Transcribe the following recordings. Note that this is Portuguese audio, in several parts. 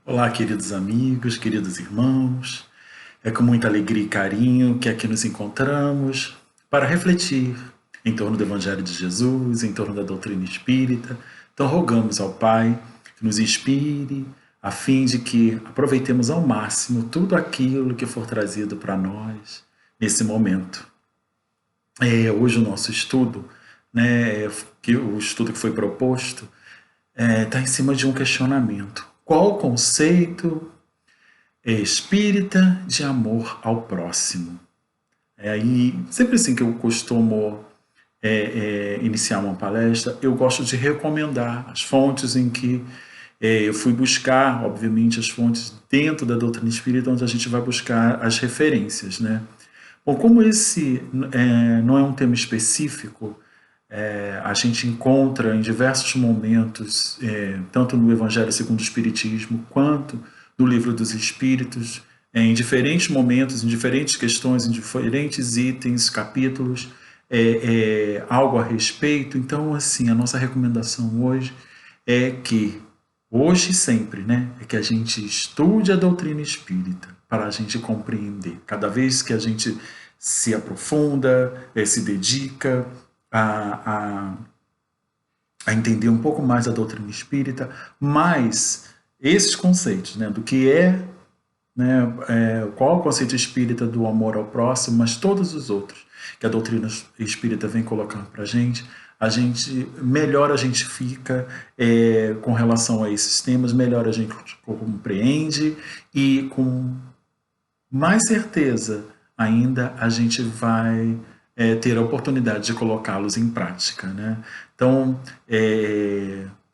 Olá, queridos amigos, queridos irmãos. É com muita alegria e carinho que aqui nos encontramos para refletir em torno do Evangelho de Jesus, em torno da doutrina espírita. Então, rogamos ao Pai que nos inspire, a fim de que aproveitemos ao máximo tudo aquilo que for trazido para nós nesse momento. Hoje o nosso estudo, né, o estudo que foi proposto, está em cima de um questionamento. Qual o conceito espírita de amor ao próximo? Aí, sempre assim que eu costumo iniciar uma palestra, eu gosto de recomendar as fontes em que eu fui buscar, obviamente, as fontes dentro da doutrina espírita, onde a gente vai buscar as referências, né? Bom, como esse não é um tema específico, a gente encontra em diversos momentos, tanto no Evangelho segundo o Espiritismo, quanto no Livro dos Espíritos, em diferentes momentos, em diferentes questões, em diferentes itens, capítulos, algo a respeito. Então, assim, a nossa recomendação hoje é que, hoje e sempre, né, é que a gente estude a doutrina espírita para a gente compreender. Cada vez que a gente se aprofunda, se dedica a, a, a entender um pouco mais a doutrina espírita, mas esses conceitos, né, do que né, qual o conceito espírita do amor ao próximo, mas todos os outros que a doutrina espírita vem colocando para a gente melhor a gente fica com relação a esses temas, melhor a gente compreende e com mais certeza ainda a gente vai ter a oportunidade de colocá-los em prática, né? Então,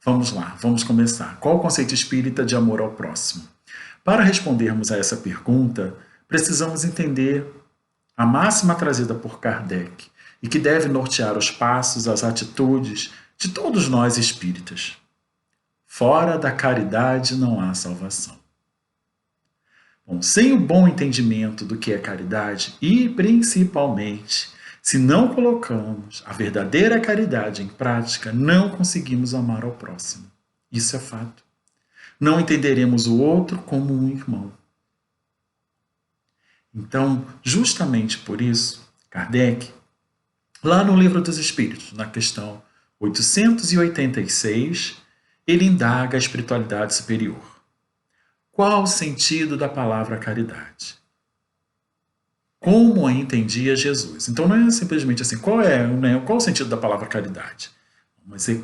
vamos lá, vamos começar. Qual o conceito espírita de amor ao próximo? Para respondermos a essa pergunta, precisamos entender a máxima trazida por Kardec e que deve nortear os passos, as atitudes de todos nós espíritas. Fora da caridade não há salvação. Bom, sem o bom entendimento do que é caridade e, principalmente, se não colocamos a verdadeira caridade em prática, não conseguimos amar ao próximo. Isso é fato. Não entenderemos o outro como um irmão. Então, justamente por isso, Kardec, lá no Livro dos Espíritos, na questão 886, ele indaga a espiritualidade superior. Qual o sentido da palavra caridade? Como a entendia Jesus? Então não é simplesmente assim, qual o sentido da palavra caridade? Mas é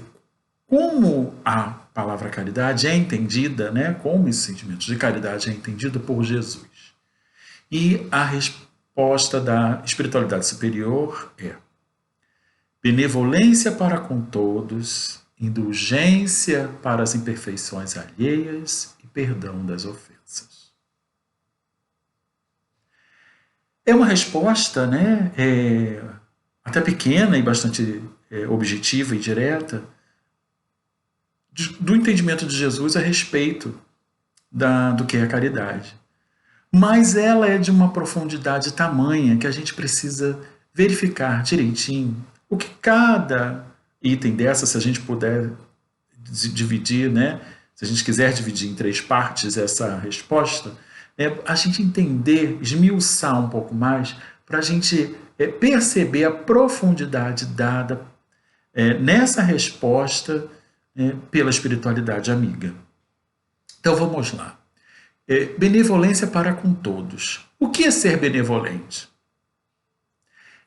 como a palavra caridade é entendida, né? Como esse sentimento de caridade é entendido por Jesus. E a resposta da espiritualidade superior é benevolência para com todos, indulgência para as imperfeições alheias e perdão das ofensas. É uma resposta, né, até pequena e bastante objetiva e direta do entendimento de Jesus a respeito do que é a caridade. Mas ela é de uma profundidade tamanha que a gente precisa verificar direitinho o que cada item dessa, se a gente puder dividir, né, se a gente quiser dividir em três partes essa resposta, a gente entender, esmiuçar um pouco mais, para a gente perceber a profundidade dada nessa resposta pela espiritualidade amiga. Então vamos lá. Benevolência para com todos. O que é ser benevolente?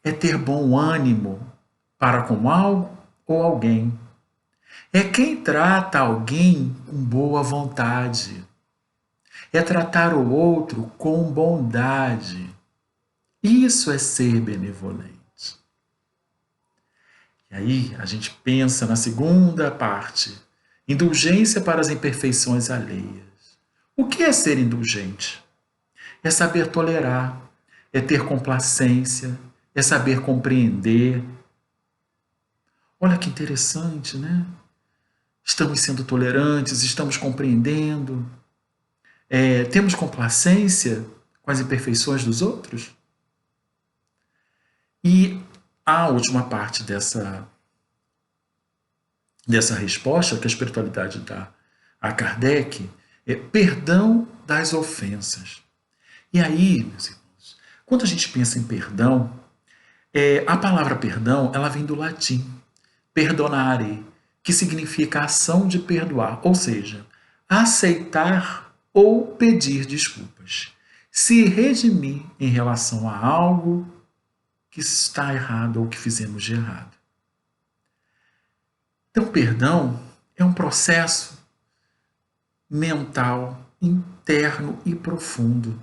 É ter bom ânimo para com algo ou alguém. É quem trata alguém com boa vontade. É tratar o outro com bondade. Isso é ser benevolente. E aí a gente pensa na segunda parte, indulgência para as imperfeições alheias. O que é ser indulgente? É saber tolerar, é ter complacência, é saber compreender. Olha que interessante, né? Estamos sendo tolerantes, estamos compreendendo, temos complacência com as imperfeições dos outros? E a última parte dessa resposta que a espiritualidade dá a Kardec Perdão das ofensas. E aí, meus irmãos, quando a gente pensa em perdão, a palavra perdão, ela vem do latim, perdonare, que significa ação de perdoar, ou seja, aceitar ou pedir desculpas. Se redimir em relação a algo que está errado ou que fizemos de errado. Então, perdão é um processo mental, interno e profundo,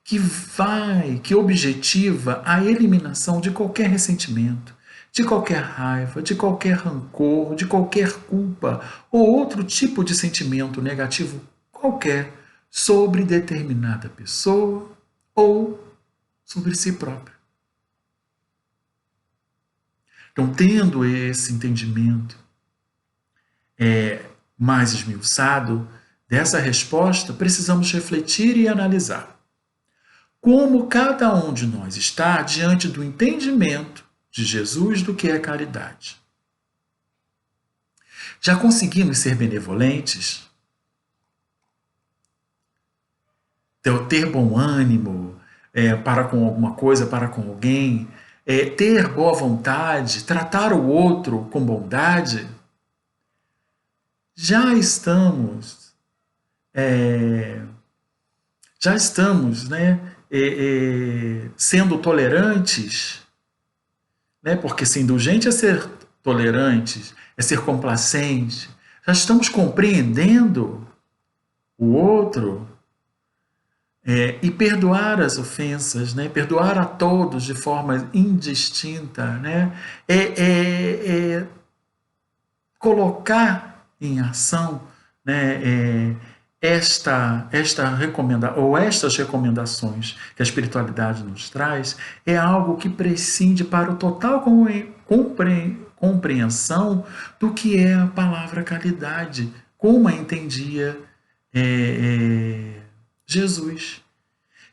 que objetiva a eliminação de qualquer ressentimento, de qualquer raiva, de qualquer rancor, de qualquer culpa ou outro tipo de sentimento negativo qualquer sobre determinada pessoa ou sobre si próprio. Então, tendo esse entendimento mais esmiuçado dessa resposta, precisamos refletir e analisar como cada um de nós está diante do entendimento de Jesus do que é caridade. Já conseguimos ser benevolentes? Ter bom ânimo para com alguma coisa, para com alguém? Ter boa vontade? Tratar o outro com bondade? Já estamos, sendo tolerantes, né? Porque ser indulgente é ser tolerante, é ser complacente. Já estamos compreendendo o outro e perdoar as ofensas, né? Perdoar a todos de forma indistinta, né? Colocar em ação, né, estas recomendações que a espiritualidade nos traz é algo que prescinde para o total compreensão do que é a palavra caridade, como a entendia Jesus.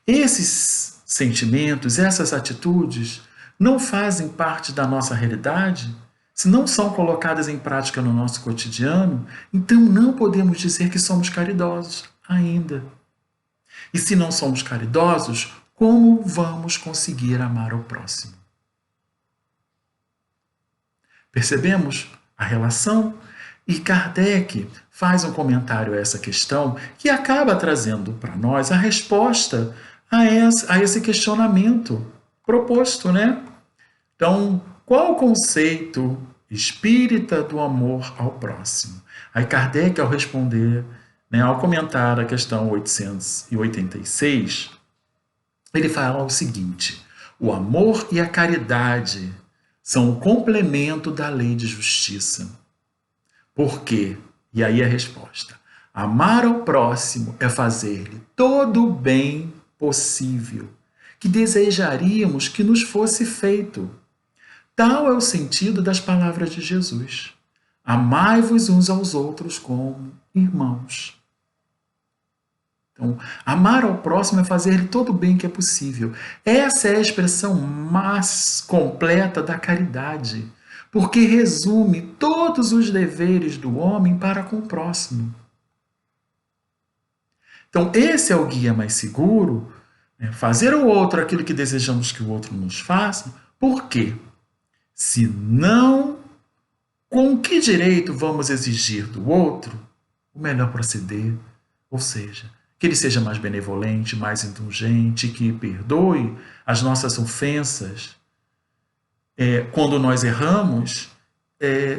Esses sentimentos, essas atitudes não fazem parte da nossa realidade? Se não são colocadas em prática no nosso cotidiano, então não podemos dizer que somos caridosos ainda. E se não somos caridosos, como vamos conseguir amar o próximo? Percebemos a relação? E Kardec faz um comentário a essa questão que acaba trazendo para nós a resposta a esse questionamento proposto, né? Então, qual o conceito espírita do amor ao próximo? Aí Kardec, ao responder, né, ao comentar a questão 886, ele fala o seguinte: o amor e a caridade são o complemento da lei de justiça. Por quê? E aí a resposta: amar ao próximo é fazer-lhe todo o bem possível que desejaríamos que nos fosse feito. Tal é o sentido das palavras de Jesus. Amai-vos uns aos outros como irmãos. Então, amar ao próximo é fazer-lhe todo o bem que é possível. Essa é a expressão mais completa da caridade, porque resume todos os deveres do homem para com o próximo. Então, esse é o guia mais seguro, né? Fazer ao outro aquilo que desejamos que o outro nos faça. Por quê? Se não, com que direito vamos exigir do outro o melhor proceder? Ou seja, que ele seja mais benevolente, mais indulgente, que perdoe as nossas ofensas quando nós erramos,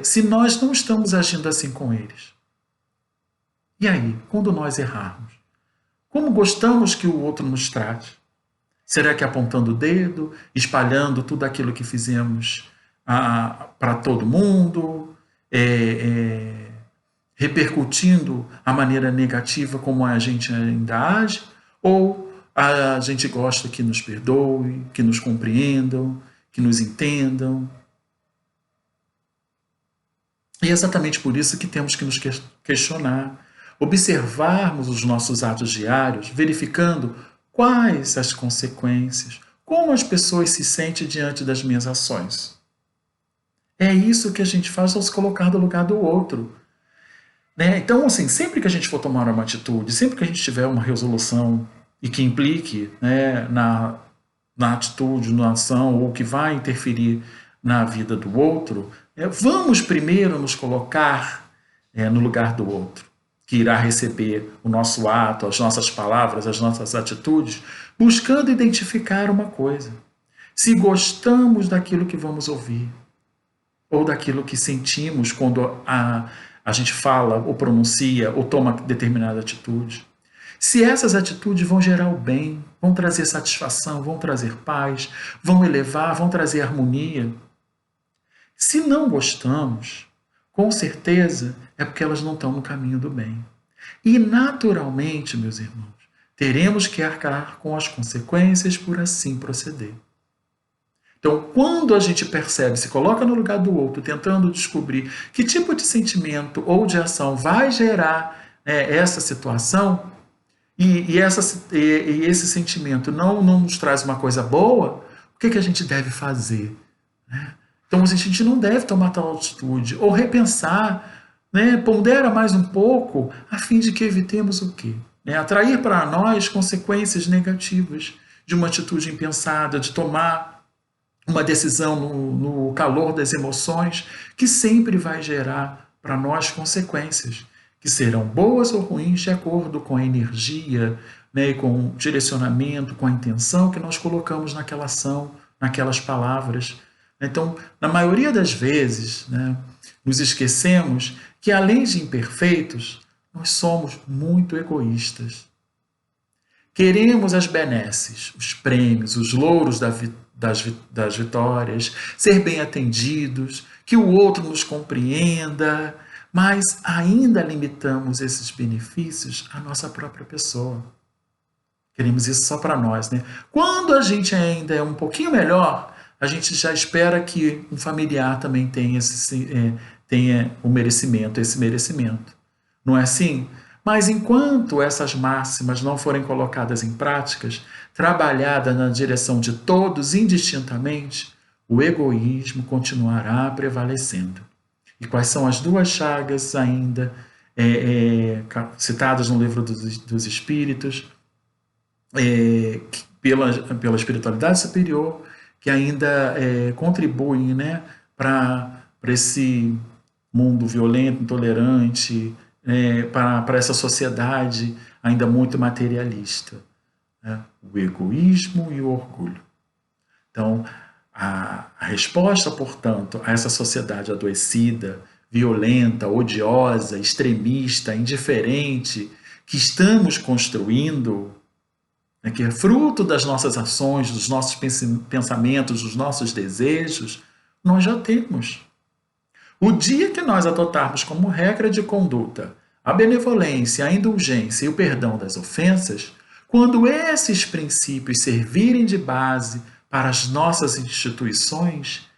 se nós não estamos agindo assim com eles. E aí, quando nós errarmos, como gostamos que o outro nos trate? Será que apontando o dedo, espalhando tudo aquilo que fizemos para todo mundo, repercutindo a maneira negativa como a gente ainda age? Ou a gente gosta que nos perdoe, que nos compreendam, que nos entendam? E é exatamente por isso que temos que nos questionar, observarmos os nossos atos diários, verificando quais as consequências, como as pessoas se sentem diante das minhas ações. É isso que a gente faz ao se colocar no lugar do outro. né? Então, assim, sempre que a gente for tomar uma atitude, sempre que a gente tiver uma resolução e que implique, né, na atitude, na ação, ou que vai interferir na vida do outro, vamos primeiro nos colocar no lugar do outro, que irá receber o nosso ato, as nossas palavras, as nossas atitudes, buscando identificar uma coisa. Se gostamos daquilo que vamos ouvir, ou daquilo que sentimos quando a gente fala, ou pronuncia, ou toma determinada atitude. Se essas atitudes vão gerar o bem, vão trazer satisfação, vão trazer paz, vão elevar, vão trazer harmonia. Se não gostamos, com certeza é porque elas não estão no caminho do bem. E naturalmente, meus irmãos, teremos que arcar com as consequências por assim proceder. Então, quando a gente percebe, se coloca no lugar do outro, tentando descobrir que tipo de sentimento ou de ação vai gerar essa situação, e esse sentimento não nos traz uma coisa boa, o que a gente deve fazer? Né? Então, a gente não deve tomar tal atitude, ou repensar, né, pondera mais um pouco, a fim de que evitemos o quê? Atrair para nós consequências negativas de uma atitude impensada, de tomar uma decisão no calor das emoções, que sempre vai gerar para nós consequências, que serão boas ou ruins de acordo com a energia, né, com o direcionamento, com a intenção que nós colocamos naquela ação, naquelas palavras. Então, na maioria das vezes, né, nos esquecemos que, além de imperfeitos, nós somos muito egoístas. Queremos as benesses, os prêmios, os louros das vitórias, ser bem atendidos, que o outro nos compreenda, mas ainda limitamos esses benefícios à nossa própria pessoa. Queremos isso só para nós, né? Quando a gente ainda é um pouquinho melhor, a gente já espera que um familiar também tenha o merecimento, esse merecimento. Não é assim? Mas enquanto essas máximas não forem colocadas em práticas, trabalhadas na direção de todos indistintamente, o egoísmo continuará prevalecendo. E quais são as duas chagas ainda citadas no livro dos Espíritos, pela espiritualidade superior, que ainda contribuem, né, para esse mundo violento, intolerante, para essa sociedade ainda muito materialista, né? O egoísmo e o orgulho. Então, a resposta, portanto, a essa sociedade adoecida, violenta, odiosa, extremista, indiferente, que estamos construindo, né, que é fruto das nossas ações, dos nossos pensamentos, dos nossos desejos, nós já temos. O dia que nós adotarmos como regra de conduta a benevolência, a indulgência e o perdão das ofensas, quando esses princípios servirem de base para as nossas instituições,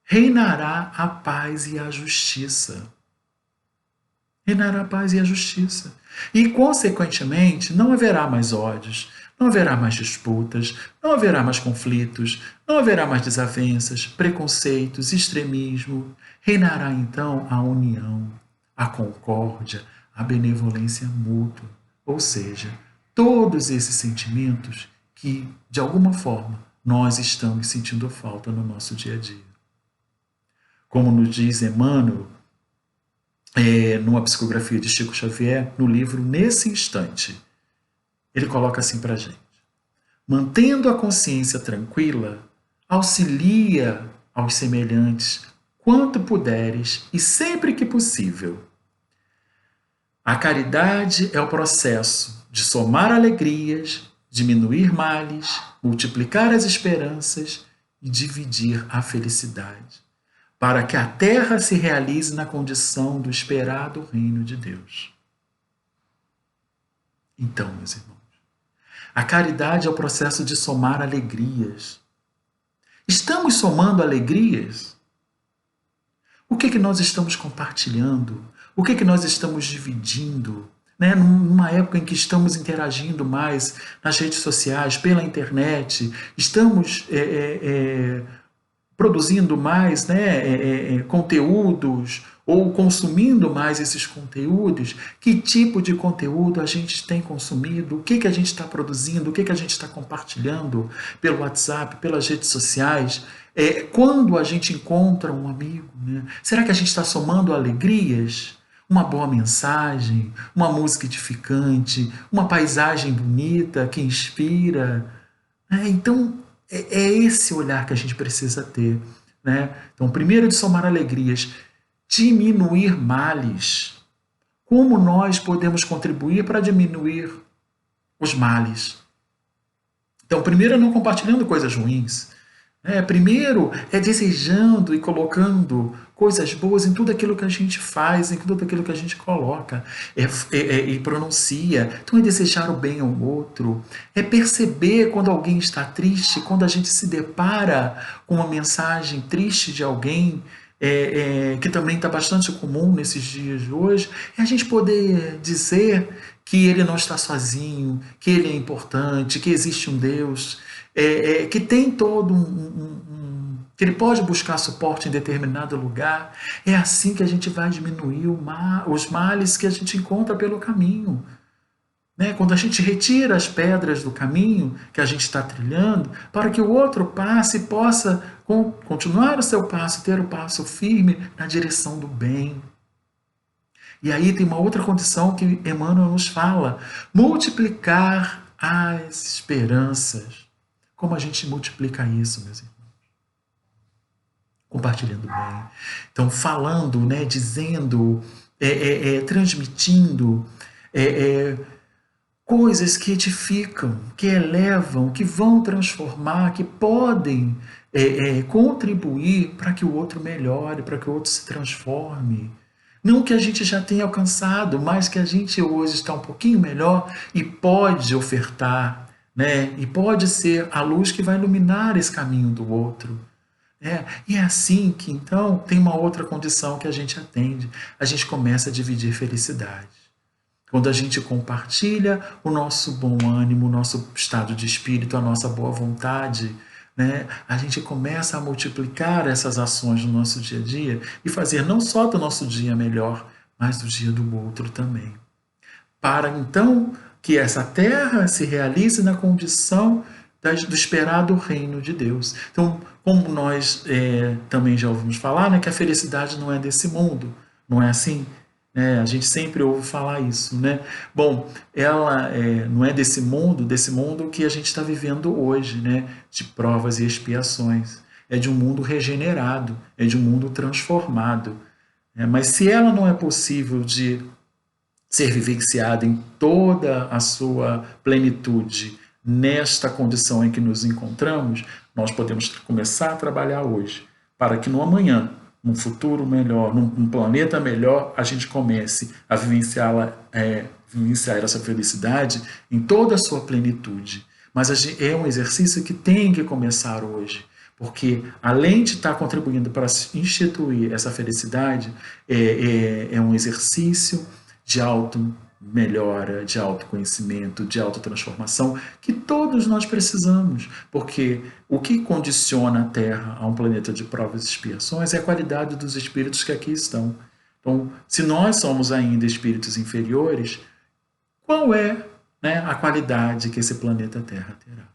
reinará a paz e a justiça. Reinará a paz e a justiça. E, consequentemente, não haverá mais ódios, não haverá mais disputas, não haverá mais conflitos, não haverá mais desavenças, preconceitos, extremismo. Reinará, então, a união, a concórdia, a benevolência mútua. Ou seja, todos esses sentimentos que, de alguma forma, nós estamos sentindo falta no nosso dia a dia. Como nos diz Emmanuel, numa psicografia de Chico Xavier, no livro Nesse Instante, ele coloca assim para a gente: mantendo a consciência tranquila, auxilia aos semelhantes quanto puderes e sempre que possível. A caridade é o processo de somar alegrias, diminuir males, multiplicar as esperanças e dividir a felicidade, para que a terra se realize na condição do esperado reino de Deus. Então, meus irmãos, a caridade é o processo de somar alegrias. Estamos somando alegrias? O que nós estamos compartilhando? O que nós estamos dividindo? Né? Numa época em que estamos interagindo mais nas redes sociais, pela internet, estamos produzindo mais, né, conteúdos ou consumindo mais esses conteúdos, que tipo de conteúdo a gente tem consumido, o que a gente está produzindo, o que a gente está compartilhando pelo WhatsApp, pelas redes sociais, quando a gente encontra um amigo, né? Será que a gente está somando alegrias? Uma boa mensagem, uma música edificante, uma paisagem bonita que inspira. Então, é esse olhar que a gente precisa ter. Né? Então, primeiro de somar alegrias, diminuir males. Como nós podemos contribuir para diminuir os males? Então, primeiro é não compartilhando coisas ruins. Primeiro é desejando e colocando coisas boas em tudo aquilo que a gente faz, em tudo aquilo que a gente coloca e pronuncia. Então é desejar o bem ao outro, é perceber quando alguém está triste, quando a gente se depara com uma mensagem triste de alguém, que também está bastante comum nesses dias de hoje, é a gente poder dizer que ele não está sozinho, que ele é importante, que existe um Deus, que tem todo que ele pode buscar suporte em determinado lugar. É assim que a gente vai diminuir os males que a gente encontra pelo caminho. Né? Quando a gente retira as pedras do caminho que a gente está trilhando, para que o outro passe e possa continuar o seu passo, ter o passo firme na direção do bem. E aí tem uma outra condição que Emmanuel nos fala: multiplicar as esperanças. Como a gente multiplica isso, meus irmãos? Compartilhando bem. Então, falando, né, dizendo, transmitindo coisas que edificam, que elevam, que vão transformar, que podem contribuir para que o outro melhore, para que o outro se transforme. Não que a gente já tenha alcançado, mas que a gente hoje está um pouquinho melhor e pode ofertar, né? E pode ser a luz que vai iluminar esse caminho do outro. E é assim que, então, tem uma outra condição que a gente atende. A gente começa a dividir felicidade. Quando a gente compartilha o nosso bom ânimo, o nosso estado de espírito, a nossa boa vontade, né, a gente começa a multiplicar essas ações no nosso dia a dia e fazer não só do nosso dia melhor, mas do dia do outro também. Para, então, que essa terra se realize na condição do esperado reino de Deus. Então, como nós também já ouvimos falar, né, que a felicidade não é desse mundo, não é assim? A gente sempre ouve falar isso, né? Bom, ela não é desse mundo que a gente está vivendo hoje, né? De provas e expiações. É de um mundo regenerado, é de um mundo transformado. Mas se ela não é possível de ser vivenciada em toda a sua plenitude nesta condição em que nos encontramos, nós podemos começar a trabalhar hoje para que no amanhã, num futuro melhor, num planeta melhor, a gente comece a vivenciar essa felicidade em toda a sua plenitude. Mas é um exercício que tem que começar hoje, porque além de estar contribuindo para instituir essa felicidade, é um exercício de auto-melhora, de autoconhecimento, de autotransformação, que todos nós precisamos, porque o que condiciona a Terra a um planeta de provas e expiações é a qualidade dos espíritos que aqui estão. Então, se nós somos ainda espíritos inferiores, qual é, né, a qualidade que esse planeta Terra terá?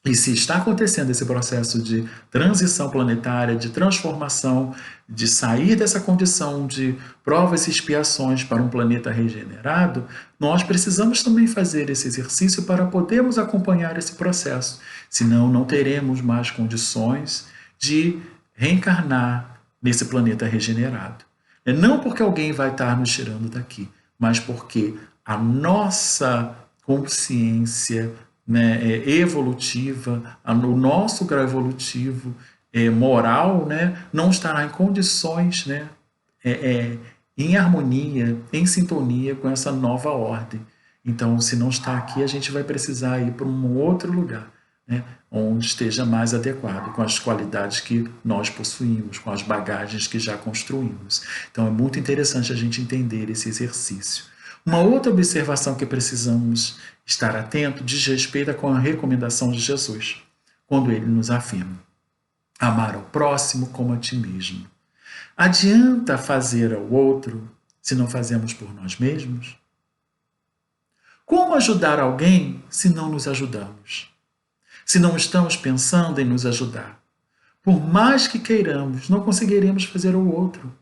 E se está acontecendo esse processo de transição planetária, de transformação, de sair dessa condição de provas e expiações para um planeta regenerado, nós precisamos também fazer esse exercício para podermos acompanhar esse processo. Senão, não teremos mais condições de reencarnar nesse planeta regenerado. Não porque alguém vai estar nos tirando daqui, mas porque a nossa consciência, né, evolutiva, o nosso grau evolutivo moral, né, não estará em condições, né, em harmonia, em sintonia com essa nova ordem. Então, se não está aqui, a gente vai precisar ir para um outro lugar, né, onde esteja mais adequado, com as qualidades que nós possuímos, com as bagagens que já construímos. Então, é muito interessante a gente entender esse exercício. Uma outra observação que precisamos estar atento diz respeito com a recomendação de Jesus, quando ele nos afirma: amar ao próximo como a ti mesmo. Adianta fazer ao outro se não fazemos por nós mesmos? Como ajudar alguém se não nos ajudamos? Se não estamos pensando em nos ajudar? Por mais que queiramos, não conseguiremos fazer ao outro.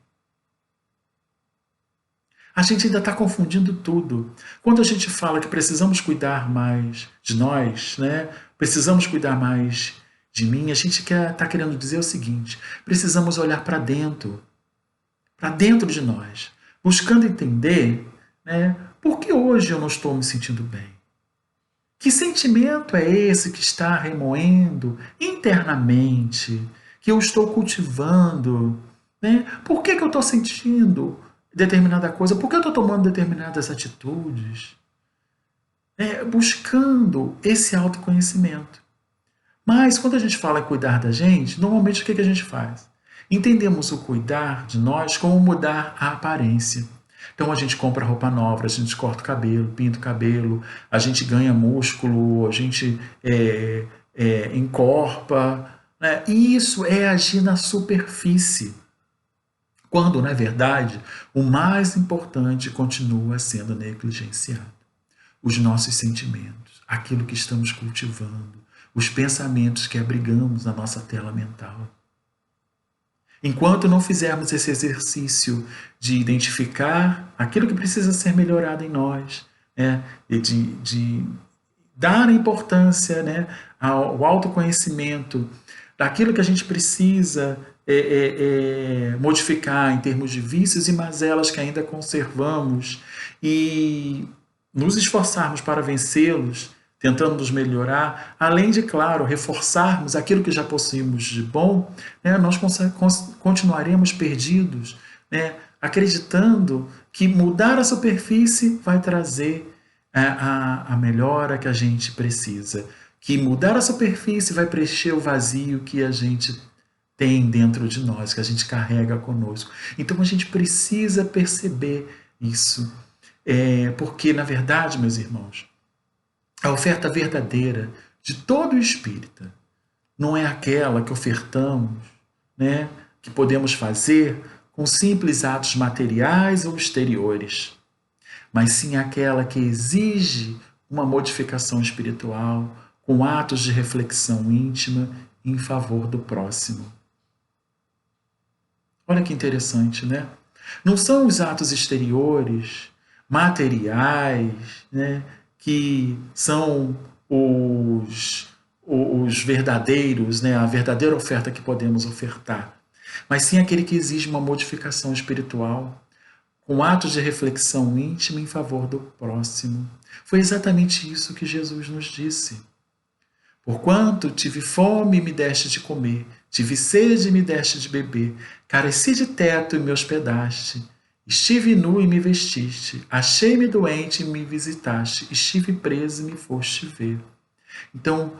A gente ainda está confundindo tudo. Quando a gente fala que precisamos cuidar mais de nós, né? Precisamos cuidar mais de mim, a gente está querendo dizer o seguinte: precisamos olhar para dentro de nós, buscando entender, né, por que hoje eu não estou me sentindo bem. Que sentimento é esse que está remoendo internamente, que eu estou cultivando? Né? Por que eu estou sentindo determinada coisa? Por que eu estou tomando determinadas atitudes? Buscando esse autoconhecimento. Mas quando a gente fala em cuidar da gente, normalmente o que a gente faz? Entendemos o cuidar de nós como mudar a aparência. Então a gente compra roupa nova, a gente corta o cabelo, pinta o cabelo, a gente ganha músculo, a gente encorpa. Né? E isso é agir na superfície. Quando, na verdade, o mais importante continua sendo negligenciado. Os nossos sentimentos, aquilo que estamos cultivando, os pensamentos que abrigamos na nossa tela mental. Enquanto não fizermos esse exercício de identificar aquilo que precisa ser melhorado em nós, né, e de dar importância, né, ao autoconhecimento daquilo que a gente precisa modificar em termos de vícios e mazelas que ainda conservamos e nos esforçarmos para vencê-los, tentando nos melhorar, além de, claro, reforçarmos aquilo que já possuímos de bom, né, nós continuaremos perdidos, né, acreditando que mudar a superfície vai trazer a melhora que a gente precisa, que mudar a superfície vai preencher o vazio que a gente tem dentro de nós, que a gente carrega conosco. Então a gente precisa perceber isso, porque, na verdade, meus irmãos, a oferta verdadeira de todo espírita não é aquela que ofertamos, né, que podemos fazer com simples atos materiais ou exteriores, mas sim aquela que exige uma modificação espiritual com atos de reflexão íntima em favor do próximo. Olha que interessante, né? Não são os atos exteriores, materiais, né, que são os verdadeiros, né, a verdadeira oferta que podemos ofertar, mas sim aquele que exige uma modificação espiritual, com atos de reflexão íntima em favor do próximo. Foi exatamente isso que Jesus nos disse. Porquanto tive fome e me deste de comer, tive sede e me deste de beber, careci de teto e me hospedaste, estive nu e me vestiste, achei-me doente e me visitaste, estive preso e me foste ver. Então,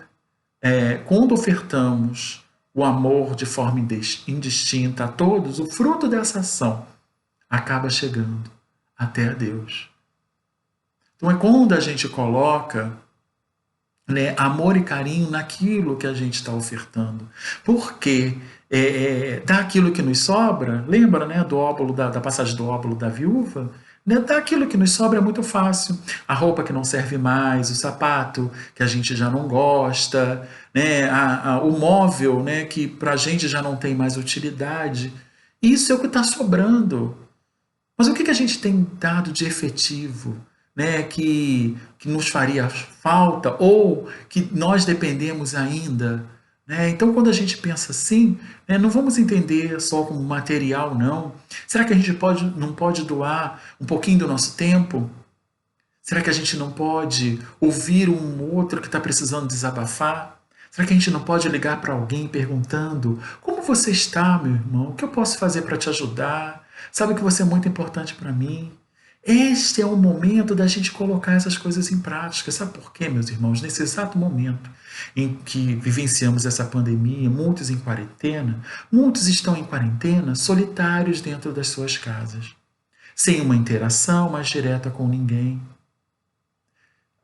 quando ofertamos o amor de forma indistinta a todos, o fruto dessa ação acaba chegando até a Deus. Então é quando a gente coloca, né, amor e carinho naquilo que a gente está ofertando. Porque daquilo que nos sobra, lembra, né, do óbolo, da passagem do óbolo da viúva? Né, daquilo que nos sobra é muito fácil. A roupa que não serve mais, o sapato que a gente já não gosta, né, o móvel, né, que para a gente já não tem mais utilidade. Isso é o que está sobrando. Mas o que a gente tem dado de efetivo, né, que nos faria falta ou que nós dependemos ainda? Né? Então, quando a gente pensa assim, né, não vamos entender só como material, não. Será que a gente não pode doar um pouquinho do nosso tempo? Será que a gente não pode ouvir um outro que está precisando desabafar? Será que a gente não pode ligar para alguém perguntando: como você está, meu irmão? O que eu posso fazer para te ajudar? Sabe que você é muito importante para mim. Este é o momento da gente colocar essas coisas em prática. Sabe por quê, meus irmãos? Nesse exato momento em que vivenciamos essa pandemia, muitos em quarentena, muitos estão em quarentena solitários dentro das suas casas, sem uma interação mais direta com ninguém,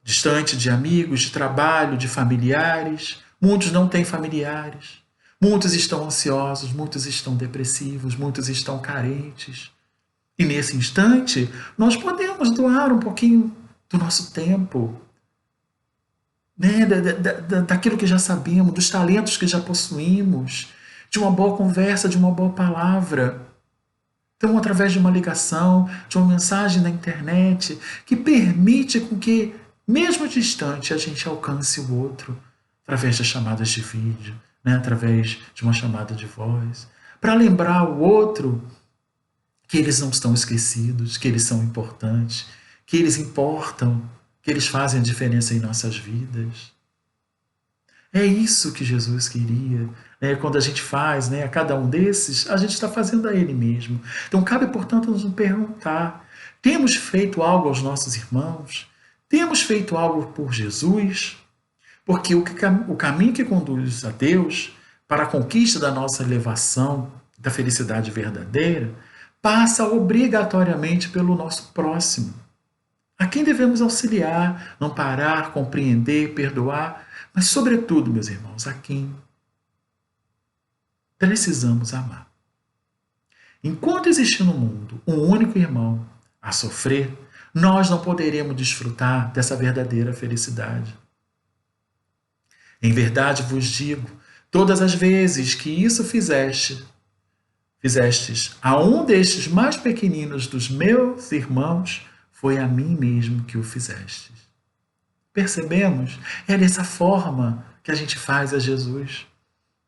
distante de amigos, de trabalho, de familiares. Muitos não têm familiares. Muitos estão ansiosos, muitos estão depressivos, muitos estão carentes. E nesse instante, nós podemos doar um pouquinho do nosso tempo, né? Daquilo que já sabemos, dos talentos que já possuímos, de uma boa conversa, de uma boa palavra. Então, através de uma ligação, de uma mensagem na internet, que permite com que, mesmo distante, a gente alcance o outro, através de chamadas de vídeo, né? Através de uma chamada de voz, para lembrar o outro que eles não estão esquecidos, que eles são importantes, que eles importam, que eles fazem a diferença em nossas vidas. É isso que Jesus queria. Né? Quando a gente faz, né, a cada um desses, a gente está fazendo a Ele mesmo. Então cabe, portanto, nos perguntar, temos feito algo aos nossos irmãos? Temos feito algo por Jesus? Porque o caminho que conduz a Deus para a conquista da nossa elevação, da felicidade verdadeira, passa obrigatoriamente pelo nosso próximo. A quem devemos auxiliar, amparar, compreender, perdoar, mas, sobretudo, meus irmãos, a quem precisamos amar. Enquanto existir no mundo um único irmão a sofrer, nós não poderemos desfrutar dessa verdadeira felicidade. Em verdade vos digo, todas as vezes que isso fizestes a um destes mais pequeninos dos meus irmãos, foi a mim mesmo que o fizestes. Percebemos? É dessa forma que a gente faz a Jesus.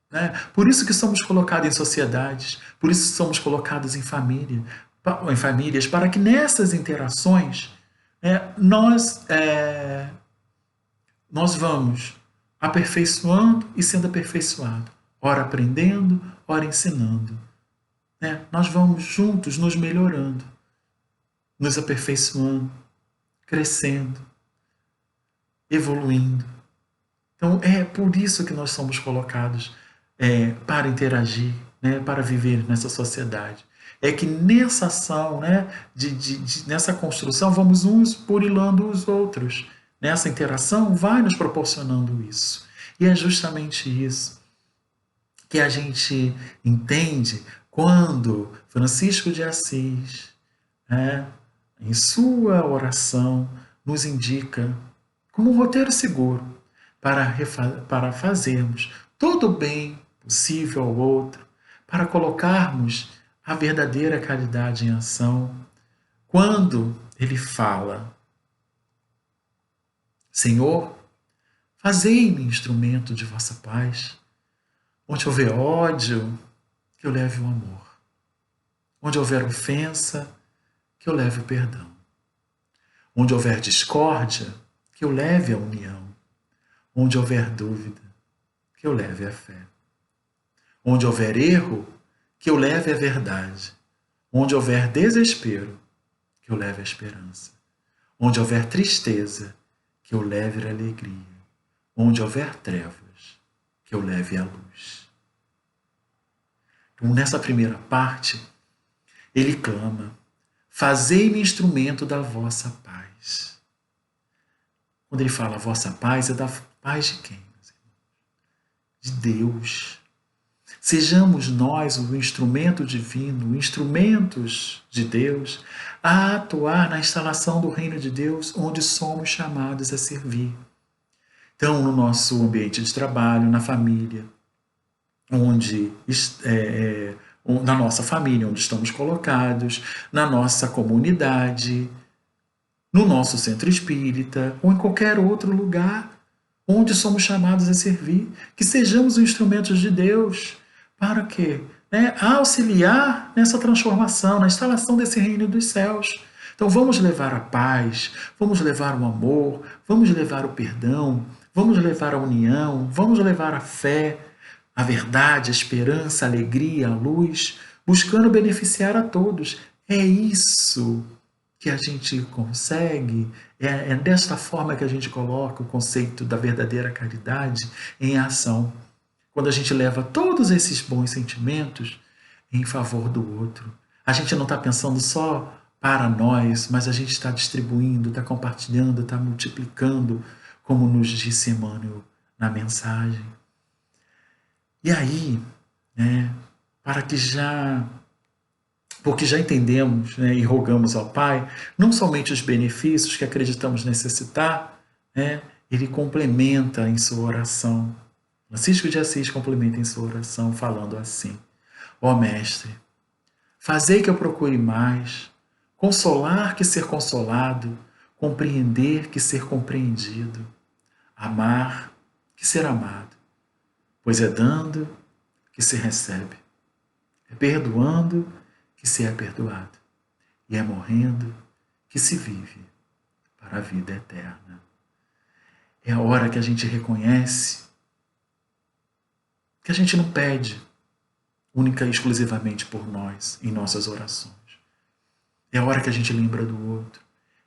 Né? Por isso que somos colocados em sociedades, por isso somos colocados em famílias, para que nessas interações nós vamos aperfeiçoando e sendo aperfeiçoado, ora aprendendo, ora ensinando. Nós vamos juntos nos melhorando, nos aperfeiçoando, crescendo, evoluindo. Então é por isso que nós somos colocados para interagir, né, para viver nessa sociedade. É que nessa ação, né, nessa construção, vamos uns burilando os outros. Nessa interação vai nos proporcionando isso. E é justamente isso que a gente entende quando Francisco de Assis, né, em sua oração, nos indica como um roteiro seguro para fazermos todo o bem possível ao outro, para colocarmos a verdadeira caridade em ação. Quando ele fala, Senhor, fazei-me instrumento de vossa paz. Onde houver ódio, que eu leve o amor. Onde houver ofensa, que eu leve o perdão. Onde houver discórdia, que eu leve a união. Onde houver dúvida, que eu leve a fé. Onde houver erro, que eu leve a verdade. Onde houver desespero, que eu leve a esperança. Onde houver tristeza, que eu leve a alegria. Onde houver trevas, que eu leve a luz. Então, nessa primeira parte, ele clama, fazei-me instrumento da vossa paz. Quando ele fala vossa paz, é da paz de quem? De Deus. Sejamos nós o instrumento divino, instrumentos de Deus, a atuar na instalação do reino de Deus, onde somos chamados a servir. Então, no nosso ambiente de trabalho, na família, na nossa família, onde estamos colocados, na nossa comunidade, no nosso centro espírita, ou em qualquer outro lugar onde somos chamados a servir, que sejamos instrumentos de Deus. Para quê? Auxiliar nessa transformação, na instalação desse reino dos céus. Então vamos levar a paz, vamos levar o amor, vamos levar o perdão, vamos levar a união, vamos levar a fé, a verdade, a esperança, a alegria, a luz, buscando beneficiar a todos. É isso que a gente consegue, é desta forma que a gente coloca o conceito da verdadeira caridade em ação. Quando a gente leva todos esses bons sentimentos em favor do outro. A gente não está pensando só para nós, mas a gente está distribuindo, está compartilhando, está multiplicando, como nos disse Emmanuel na mensagem. E aí, né, porque já entendemos, né, e rogamos ao Pai, não somente os benefícios que acreditamos necessitar, né, ele complementa em sua oração. Francisco de Assis complementa em sua oração falando assim: ó Mestre, fazei que eu procure mais, consolar que ser consolado, compreender que ser compreendido, amar que ser amado, pois é dando que se recebe, é perdoando que se é perdoado, e é morrendo que se vive para a vida eterna. É a hora que a gente reconhece que a gente não pede única e exclusivamente por nós em nossas orações. É a hora que a gente lembra do outro.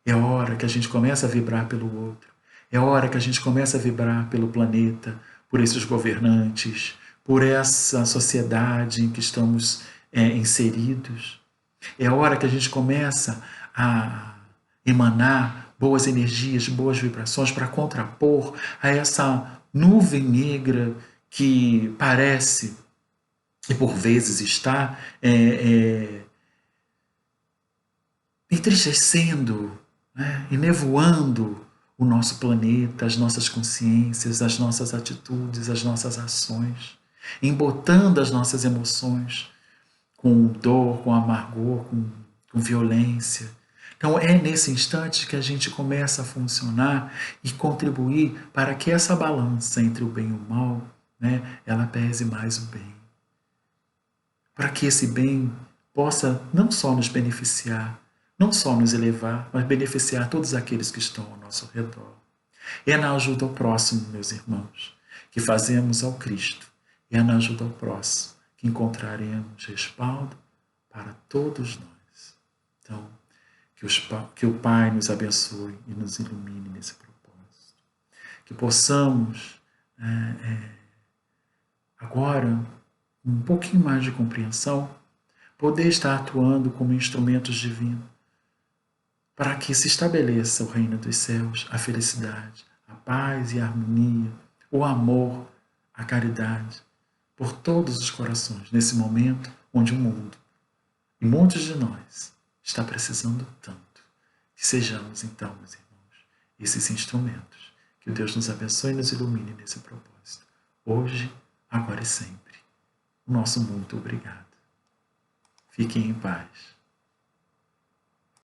É a hora que a gente começa a vibrar pelo outro. É a hora que a gente começa a vibrar pelo planeta, por esses governantes, por essa sociedade em que estamos inseridos. É a hora que a gente começa a emanar boas energias, boas vibrações para contrapor a essa nuvem negra que parece, e por vezes está, entristecendo, né, e nevoando o nosso planeta, as nossas consciências, as nossas atitudes, as nossas ações, embotando as nossas emoções com dor, com amargor, com violência. Então é nesse instante que a gente começa a funcionar e contribuir para que essa balança entre o bem e o mal, né, ela pese mais o bem. Para que esse bem possa não só nos beneficiar, não só nos elevar, mas beneficiar todos aqueles que estão ao nosso redor. É na ajuda ao próximo, meus irmãos, que fazemos ao Cristo. É na ajuda ao próximo que encontraremos respaldo para todos nós. Então, que o Pai nos abençoe e nos ilumine nesse propósito. Que possamos, agora, com um pouquinho mais de compreensão, poder estar atuando como instrumentos divinos para que se estabeleça o reino dos céus, a felicidade, a paz e a harmonia, o amor, a caridade, por todos os corações, nesse momento onde o mundo, e muitos de nós, está precisando tanto. Que sejamos, então, meus irmãos, esses instrumentos. Que Deus nos abençoe e nos ilumine nesse propósito. Hoje, agora e sempre. O nosso muito obrigado. Fiquem em paz.